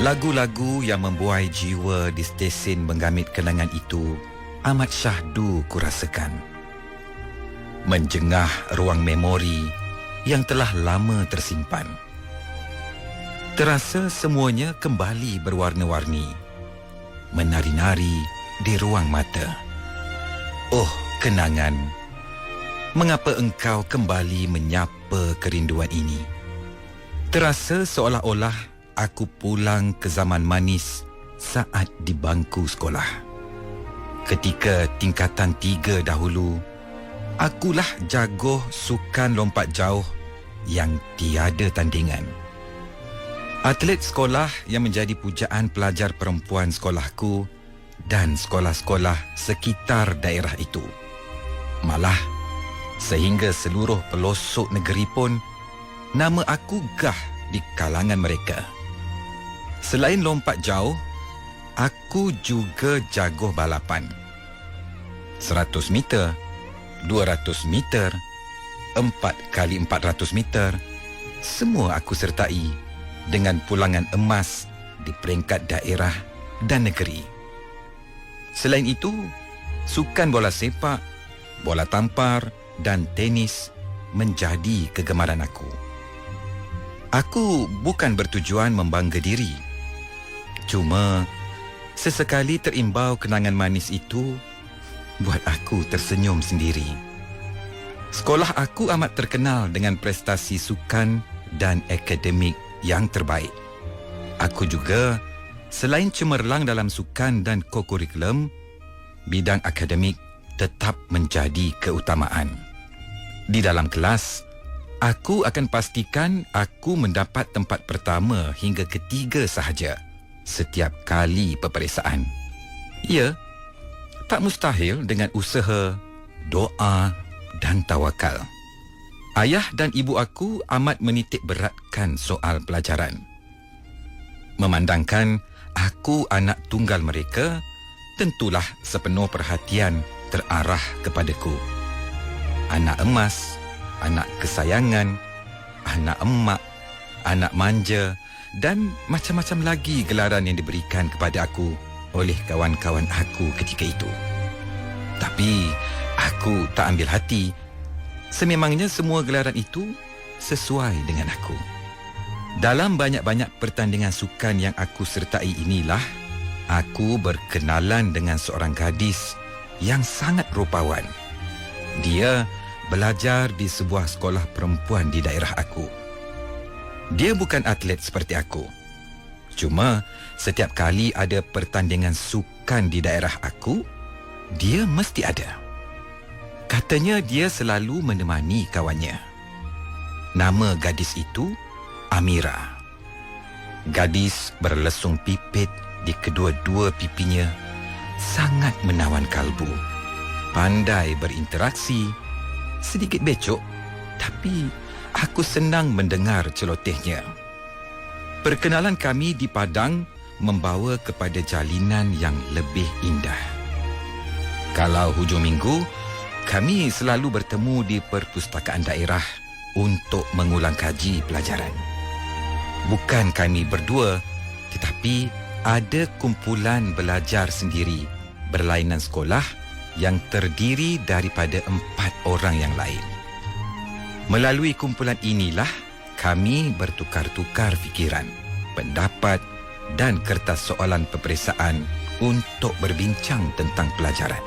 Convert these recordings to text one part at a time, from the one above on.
Lagu-lagu yang membuai jiwa di stesen menggamit kenangan itu amat syahdu kurasakan. Menjengah ruang memori yang telah lama tersimpan. Terasa semuanya kembali berwarna-warni, menari-nari di ruang mata. Oh, kenangan, mengapa engkau kembali menyapa kerinduan ini? Terasa seolah-olah aku pulang ke zaman manis saat di bangku sekolah. Ketika tingkatan 3 dahulu, akulah jagoh sukan lompat jauh yang tiada tandingan. Atlet sekolah yang menjadi pujaan pelajar perempuan sekolahku dan sekolah-sekolah sekitar daerah itu. Malah, sehingga seluruh pelosok negeri pun, nama aku gah di kalangan mereka. Selain lompat jauh, aku juga jagoh balapan. 100 meter, 200 meter, 4x400 meter, semua aku sertai dengan pulangan emas di peringkat daerah dan negeri. Selain itu, sukan bola sepak, bola tampar dan tenis menjadi kegemaran aku. Aku bukan bertujuan membangga diri. Cuma, sesekali terimbau kenangan manis itu buat aku tersenyum sendiri. Sekolah aku amat terkenal dengan prestasi sukan dan akademik yang terbaik. Aku juga, selain cemerlang dalam sukan dan kokurikulum, bidang akademik tetap menjadi keutamaan. Di dalam kelas, aku akan pastikan aku mendapat tempat pertama hingga ketiga sahaja setiap kali peperiksaan. Ya, tak mustahil dengan usaha, doa dan tawakal. Ayah dan ibu aku amat menitik beratkan soal pelajaran. Memandangkan aku anak tunggal mereka, tentulah sepenuh perhatian terarah kepadaku. Anak emas, anak kesayangan, anak emak, anak manja dan macam-macam lagi gelaran yang diberikan kepada aku oleh kawan-kawan aku ketika itu. Tapi aku tak ambil hati. Sememangnya semua gelaran itu sesuai dengan aku. Dalam banyak-banyak pertandingan sukan yang aku sertai inilah, aku berkenalan dengan seorang gadis yang sangat rupawan. Dia belajar di sebuah sekolah perempuan di daerah aku. Dia bukan atlet seperti aku. Cuma setiap kali ada pertandingan sukan di daerah aku, dia mesti ada. Katanya dia selalu menemani kawannya. Nama gadis itu Amira. Gadis berlesung pipit di kedua-dua pipinya, sangat menawan kalbu. Pandai berinteraksi, sedikit becok, tapi aku senang mendengar celotehnya. Perkenalan kami di Padang membawa kepada jalinan yang lebih indah. Kalau hujung minggu, kami selalu bertemu di perpustakaan daerah untuk mengulang kaji pelajaran. Bukan kami berdua, tetapi ada kumpulan belajar sendiri berlainan sekolah yang terdiri daripada 4 orang yang lain. Melalui kumpulan inilah kami bertukar-tukar fikiran, pendapat dan kertas soalan peperiksaan untuk berbincang tentang pelajaran.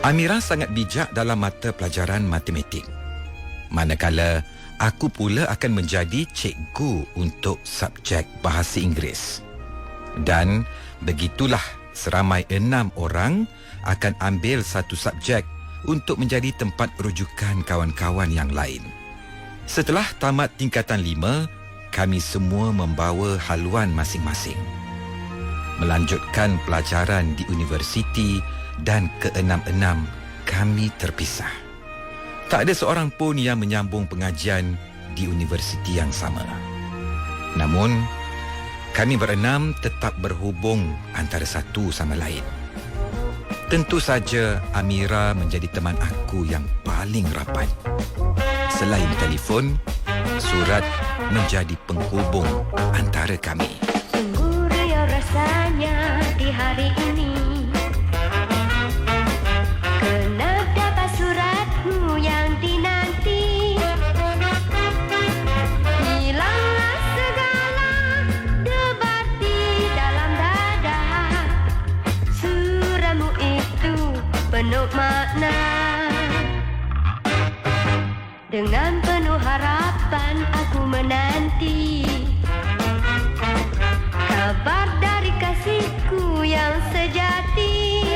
Amira sangat bijak dalam mata pelajaran matematik. Manakala aku pula akan menjadi cikgu untuk subjek bahasa Inggeris. Dan begitulah seramai 6 orang akan ambil satu subjek untuk menjadi tempat rujukan kawan-kawan yang lain. Setelah tamat tingkatan 5, kami semua membawa haluan masing-masing. Melanjutkan pelajaran di universiti dan ke-6 kami terpisah. Tak ada seorang pun yang menyambung pengajian di universiti yang sama. Namun, kami berenam tetap berhubung antara satu sama lain. Tentu saja Amira menjadi teman aku yang paling rapat. Selain telefon, surat menjadi penghubung antara kami. penuh makna. Dengan penuh harapan aku menanti kabar dari kasihku yang sejati.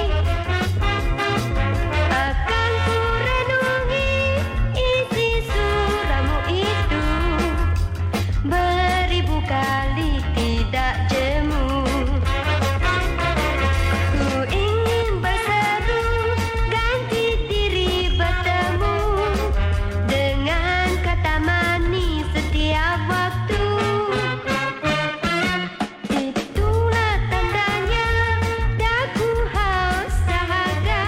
Akan ku renungi isi surahmu itu beribu kali tidak jemu. Ku ingin berseru ganti diri bertemu dengan kata manis setiap waktu. Itulah tandanya daku haus dahaga,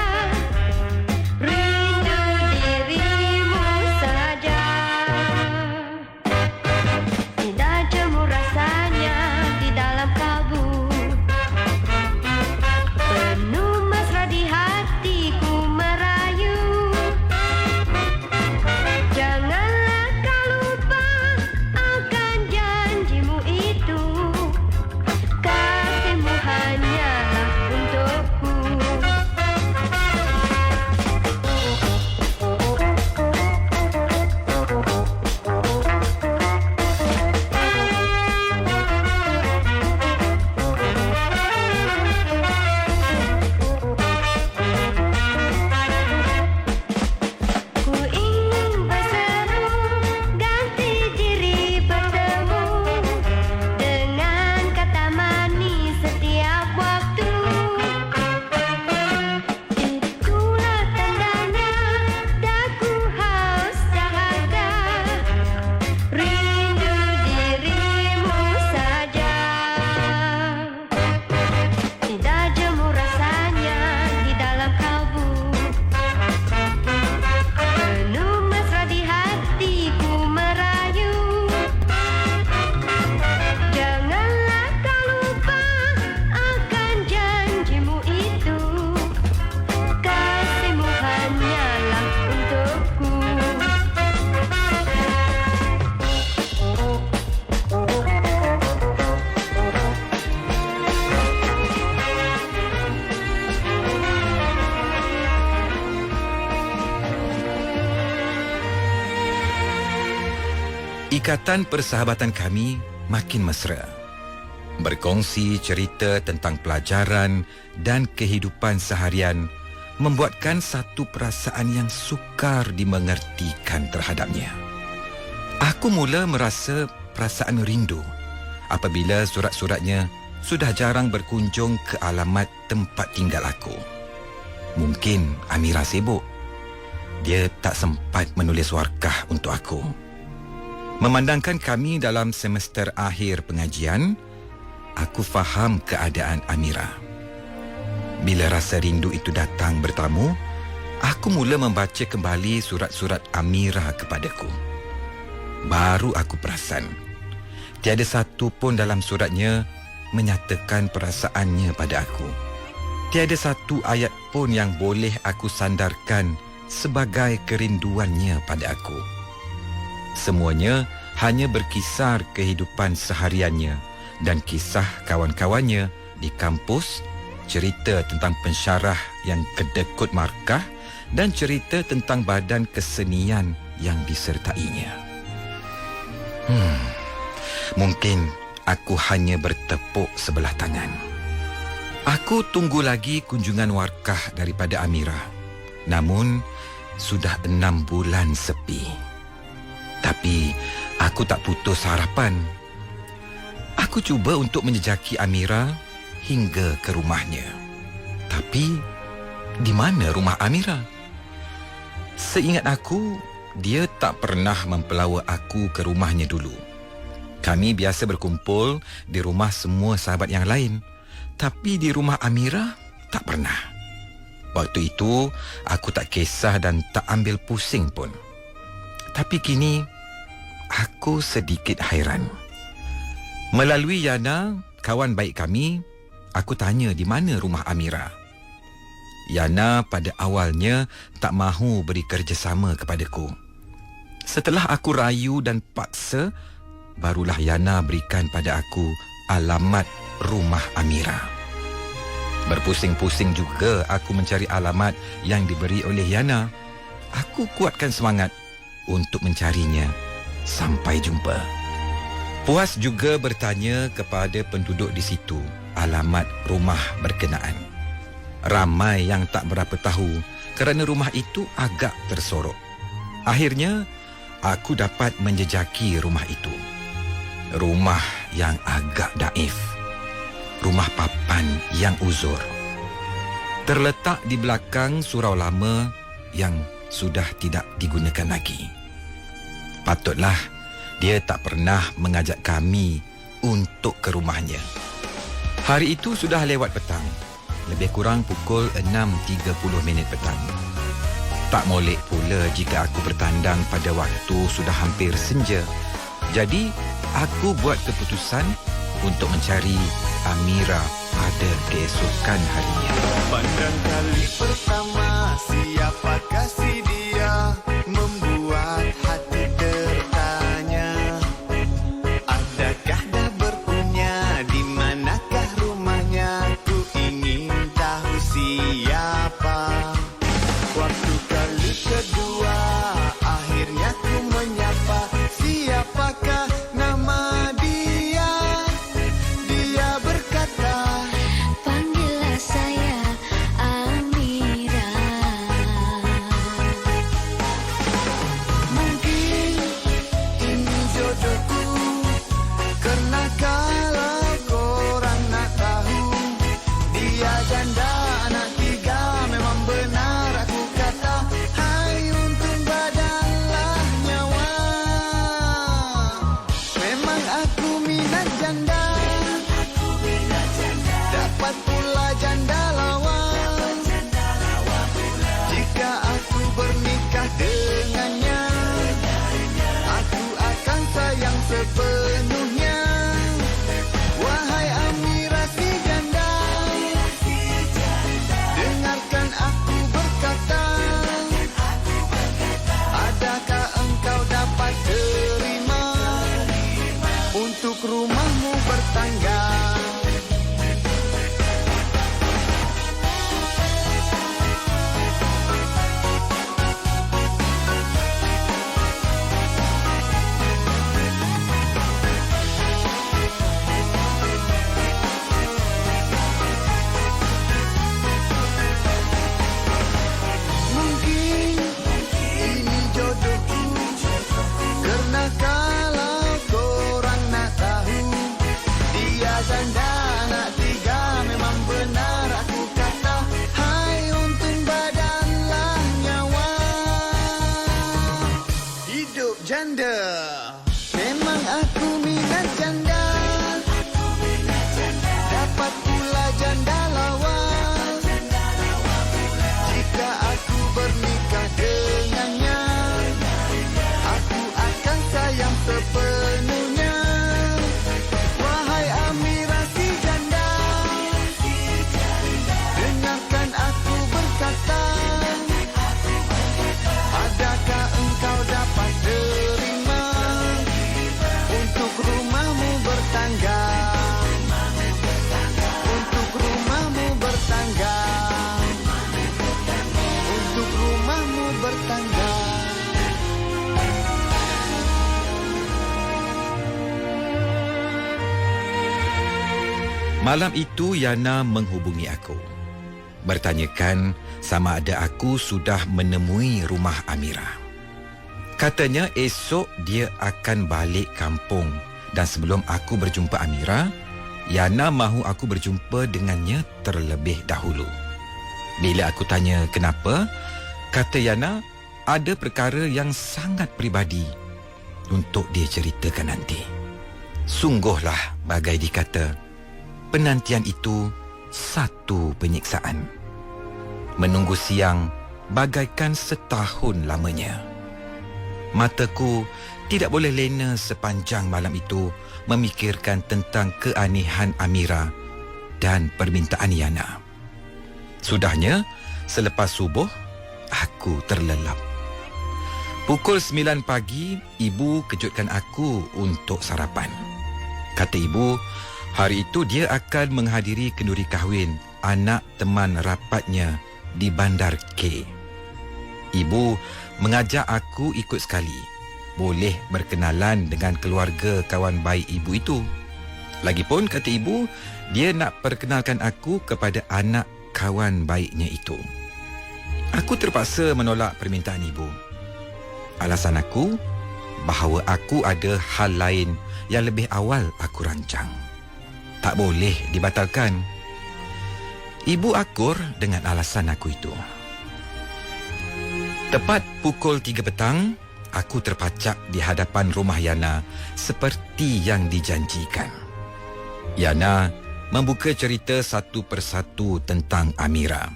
rindu dirimu saja. Tidak jemu rasanya di dalam kalbu, penuh mesra di hatiku merayu. Janganlah kau lupa akan janjimu itu, kasihmu hanyalah untukku. Ku ingin berseru ganti diri bertemu dengan kata manis setiap waktu. Itulah tandanya daku haus dahaga, rindu dirimu saja. Tidak jemu rasanya di dalam kalbu, penuh mesra di hatiku merayu. Janganlah kau lupa akan janjimu itu, kasihmu hanyalah untukku. Ikatan persahabatan kami makin mesra. Berkongsi cerita tentang pelajaran dan kehidupan seharian membuatkan satu perasaan yang sukar dimengertikan terhadapnya. Aku mula merasa perasaan rindu apabila surat-suratnya sudah jarang berkunjung ke alamat tempat tinggal aku. Mungkin Amira sibuk. Dia tak sempat menulis warkah untuk aku. Memandangkan kami dalam semester akhir pengajian, aku faham keadaan Amira. Bila rasa rindu itu datang bertamu, aku mula membaca kembali surat-surat Amira kepadaku. Baru aku perasan, tiada satu pun dalam suratnya menyatakan perasaannya pada aku. Tiada satu ayat pun yang boleh aku sandarkan sebagai kerinduannya pada aku. Semuanya hanya berkisar kehidupan sehariannya dan kisah kawan-kawannya di kampus, cerita tentang pensyarah yang kedekut markah dan cerita tentang badan kesenian yang disertainya. Mungkin aku hanya bertepuk sebelah tangan. Aku tunggu lagi kunjungan warkah daripada Amira. Namun, sudah 6 bulan sepi. Tapi, aku tak putus harapan. Aku cuba untuk menjejaki Amira hingga ke rumahnya. Tapi, di mana rumah Amira? Seingat aku, dia tak pernah mempelawa aku ke rumahnya dulu. Kami biasa berkumpul di rumah semua sahabat yang lain. Tapi di rumah Amira, tak pernah. Waktu itu, aku tak kisah dan tak ambil pusing pun. Tapi kini, aku sedikit hairan. Melalui Yana, kawan baik kami, aku tanya di mana rumah Amira. Yana pada awalnya tak mahu beri kerjasama kepadaku. Setelah aku rayu dan paksa, barulah Yana berikan pada aku alamat rumah Amira. Berpusing-pusing juga aku mencari alamat yang diberi oleh Yana. Aku kuatkan semangat untuk mencarinya sampai jumpa. Puas juga bertanya kepada penduduk di situ alamat rumah berkenaan. Ramai yang tak berapa tahu kerana rumah itu agak tersorok. Akhirnya, aku dapat menjejaki rumah itu. Rumah yang agak daif. Rumah papan yang uzur. Terletak di belakang surau lama yang sudah tidak digunakan lagi. Patutlah dia tak pernah mengajak kami untuk ke rumahnya. Hari itu sudah lewat petang. Lebih kurang pukul 6.30 petang. Tak molek pula jika aku bertandang pada waktu sudah hampir senja. Jadi, aku buat keputusan untuk mencari Amira pada keesokan harinya. Pandang kali pertama, siapakah si dia, membuat hati tertanya. Adakah dah berpunya, di manakah rumahnya? Ku ingin tahu siapa. Waktu kali kedua, akhirnya ku menyapa. Siapakah nama dia? Dia berkata, Panggillah saya Amira. mungkin ini jodohku. Karena kalau korang nak tahu, dia janda anak 3, memang benar aku kata. Hai untung badanlah nyawa. Memang aku minat janda, dapat pula janda lawan. Jika aku bernikah dengannya, aku akan sayang sepenuhnya. Wahai Amira si janda, dengarkan aku berkata. Adakah engkau dapat terima untuk rumahmu bertangga? Mungkin ini jodohku. Karena kalau korang nak tahu, dia janda anak 3, memang benar aku kata. Hai untung badanlah nyawa. Hidup janda, memang aku minat janda, dapat pula janda lawan. Jika aku bernikah dengannya, aku akan sayang sepenuhnya. Wahai Amira si janda, dengarkan aku berkata. Adakah engkau dapat terima untuk rumahmu bertangga? Untuk rumahmu bertangga. Untuk rumahmu bertangga. Malam itu Yana menghubungi aku. Bertanyakan sama ada aku sudah menemui rumah Amira. Katanya esok dia akan balik kampung dan sebelum aku berjumpa Amira, Yana mahu aku berjumpa dengannya terlebih dahulu. Bila aku tanya kenapa, kata Yana ada perkara yang sangat peribadi untuk dia ceritakan nanti. Sungguhlah bagai dikata, penantian itu satu penyiksaan. Menunggu siang bagaikan setahun lamanya. Mataku tidak boleh lena sepanjang malam itu memikirkan tentang keanehan Amira dan permintaan Yana. Sudahnya, selepas subuh, aku terlelap. Pukul 9 pagi, ibu kejutkan aku untuk sarapan. Kata ibu, hari itu dia akan menghadiri kenduri kahwin anak teman rapatnya di Bandar K. Ibu mengajak aku ikut sekali. Boleh berkenalan dengan keluarga kawan baik ibu itu. Lagipun, kata ibu, dia nak perkenalkan aku kepada anak kawan baiknya itu. Aku terpaksa menolak permintaan ibu. Alasan aku, bahawa aku ada hal lain yang lebih awal aku rancang. Tak boleh dibatalkan. Ibu akur dengan alasan aku itu. Tepat pukul 3 petang, aku terpacak di hadapan rumah Yana seperti yang dijanjikan. Yana membuka cerita satu persatu tentang Amira.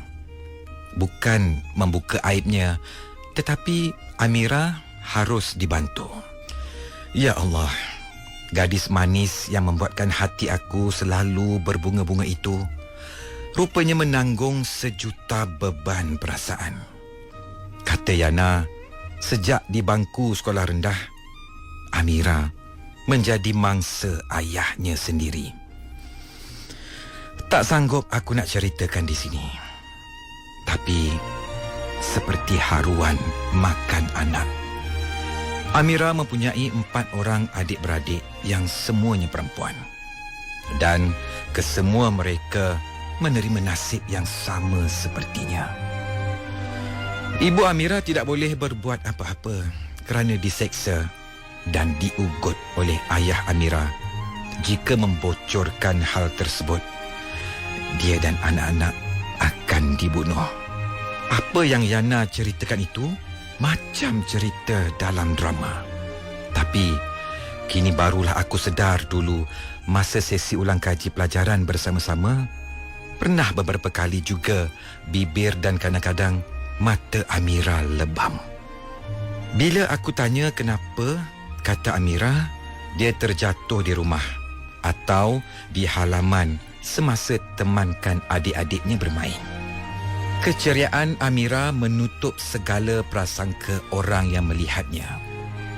Bukan membuka aibnya, tetapi Amira harus dibantu. Ya Allah, gadis manis yang membuatkan hati aku selalu berbunga-bunga itu rupanya menanggung sejuta beban perasaan. Kata Yana, sejak di bangku sekolah rendah, Amira menjadi mangsa ayahnya sendiri. Tak sanggup aku nak ceritakan di sini. Tapi, seperti haruan makan anak. Amira mempunyai 4 orang adik-beradik yang semuanya perempuan. Dan kesemua mereka menerima nasib yang sama sepertinya. Ibu Amira tidak boleh berbuat apa-apa kerana diseksa dan diugut oleh ayah Amira. Jika membocorkan hal tersebut, dia dan anak-anak akan dibunuh. Apa yang Yana ceritakan itu macam cerita dalam drama. Tapi kini barulah aku sedar dulu masa sesi ulang kaji pelajaran bersama-sama, pernah beberapa kali juga bibir dan kadang-kadang mata Amira lebam. Bila aku tanya kenapa, kata Amira, dia terjatuh di rumah atau di halaman semasa temankan adik-adiknya bermain. Keceriaan Amira menutup segala prasangka orang yang melihatnya,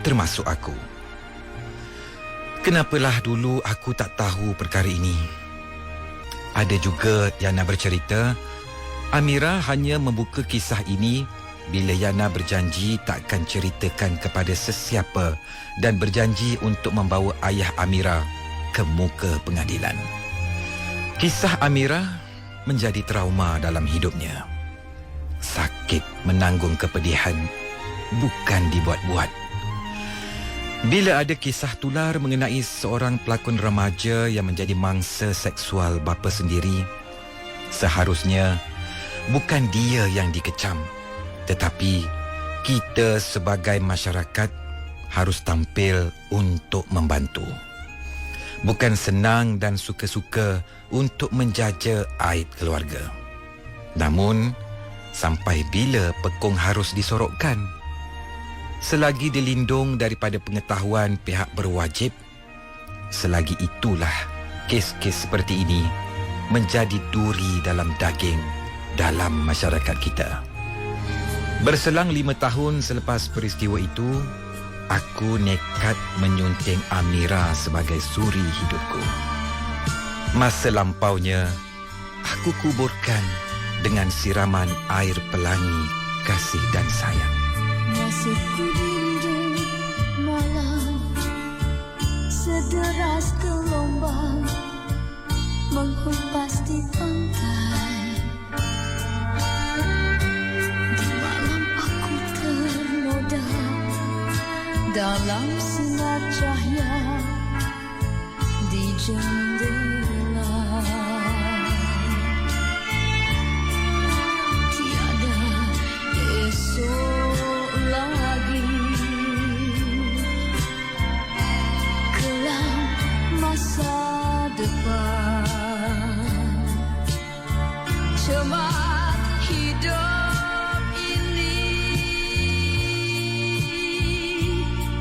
termasuk aku. Kenapalah dulu aku tak tahu perkara ini? Ada juga Yana bercerita, Amira hanya membuka kisah ini bila Yana berjanji takkan ceritakan kepada sesiapa dan berjanji untuk membawa ayah Amira ke muka pengadilan. Kisah Amira menjadi trauma dalam hidupnya. Sakit menanggung kepedihan, bukan dibuat-buat. Bila ada kisah tular mengenai seorang pelakon remaja yang menjadi mangsa seksual bapa sendiri, seharusnya bukan dia yang dikecam, tetapi kita sebagai masyarakat harus tampil untuk membantu. Bukan senang dan suka-suka untuk menjaja aib keluarga. Namun, sampai bila pekong harus disorokkan? Selagi dilindung daripada pengetahuan pihak berwajib, selagi itulah kes-kes seperti ini menjadi duri dalam daging dalam masyarakat kita. Berselang 5 tahun selepas peristiwa itu, aku nekat menyunting Amira sebagai suri hidupku. Masa lampaunya, aku kuburkan dengan siraman air pelangi kasih dan sayang. Nasibku dinding malam, sederas gelombang menghempas di pantai. Di malam aku ternoda dalam sinar cahaya di jendela. Tiada esok lagi, kelam masa depan, cemat hidup ini.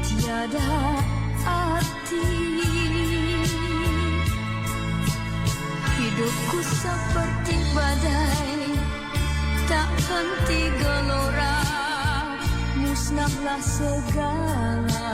Tiada arti, hidupku seperti badai, tak henti gelora, musnahlah segala.